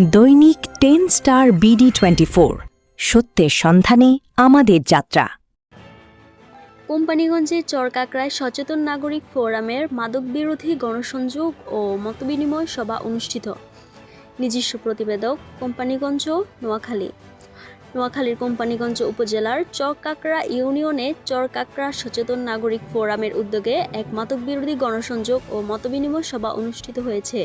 দৈনিক 10 star BD24 সত্যের সন্ধানে আমাদের যাত্রা। কোম্পানীগঞ্জে চরকাকড়ায় সচেতন নাগরিক ফোরামের মাদক বিরোধী গণসংযোগ ও মতবিনিময় সভা অনুষ্ঠিত। নিজস্ব প্রতিবেদক, কোম্পানীগঞ্জ, নোয়াখালী। নোয়াখালীর কোম্পানীগঞ্জ উপজেলার চরকাকড়া ইউনিয়নে চরকাকড়া সচেতন নাগরিক ফোরামের উদ্যোগে এক মাদক বিরোধী গণসংযোগ ও মতবিনিময় সভা অনুষ্ঠিত হয়েছে।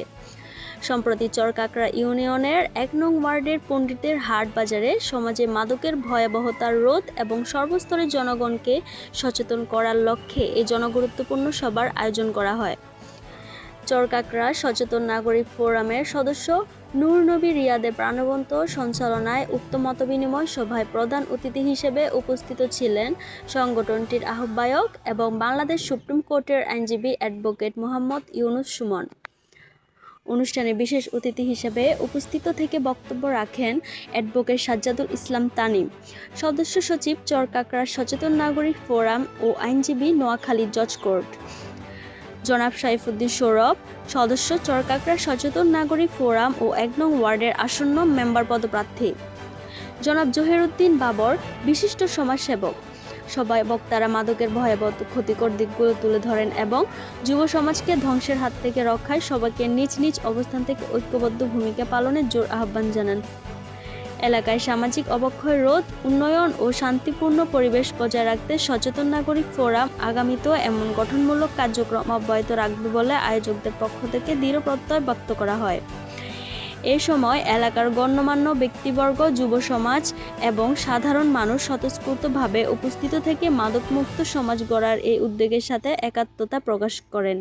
সম্প্রতি চরকাকড়া ইউনিয়নের ১ নং ওয়ার্ডের পণ্ডিতের হাট বাজারে সমাজে মাদকের ভয়াবহতার রোধ এবং সর্বস্তরের জনগণকে সচেতন করার লক্ষ্যে এই জনগুরুত্বপূর্ণ সভার আয়োজন করা হয়। চরকাকড়া সচেতন নাগরিক ফোরামের সদস্য নূর নবী রিয়াদের প্রাণবন্ত সঞ্চালনায় উক্ত মতবিনিময় সভায় প্রধান অতিথি হিসেবে উপস্থিত ছিলেন সংগঠনটির আহ্বায়ক এবং বাংলাদেশ সুপ্রিম কোর্টের আইনজীবী অ্যাডভোকেট মোহাম্মদ ইউনুস সুমন। অনুষ্ঠানে বিশেষ অতিথি হিসেবে উপস্থিত থেকে বক্তব্য রাখেন অ্যাডভোকেট সাজ্জাদুল ইসলাম তানিম, সদস্য সচিব চরকাকড়া সচেতন নাগরিক ফোরাম ও আইনজীবী নোয়াখালী জজ কোর্ট, জনাব সাইফুদ্দিন সৌরভ, সদস্য চরকাকড়া সচেতন নাগরিক ফোরাম ও ১ নং ওয়ার্ডের আসন্ন মেম্বার পদপ্রার্থী, জনাব জহিরুদ্দিন বাবর, বিশিষ্ট সমাজসেবক। সবাই বক্তারা মাদকের ভয়াবহ ক্ষতিকর দিকগুলো তুলে ধরেন এবং যুব সমাজকে ধ্বংসের হাত থেকে রক্ষায় সবাইকে নিজ নিজ অবস্থান থেকে ঐক্যবদ্ধ ভূমিকা পালনের জোর আহ্বান জানান। এলাকায় সামাজিক অবক্ষয় রোধ, উন্নয়ন ও শান্তিপূর্ণ পরিবেশ বজায় রাখতে সচেতন নাগরিক ফোরাম আগামীতেও এমন গঠনমূলক কার্যক্রম অব্যাহত রাখবে বলে আয়োজকদের পক্ষ থেকে দৃঢ় প্রত্যয় ব্যক্ত করা হয়। এ সময় এলাকার গণ্যমান্য ব্যক্তিবর্গ, যুব সমাজ এবং সাধারণ মানুষ স্বতঃস্ফূর্তভাবে উপস্থিত থেকে মাদকমুক্ত সমাজ গড়ার এই উদ্যোগের সাথে একাত্মতা প্রকাশ করেন।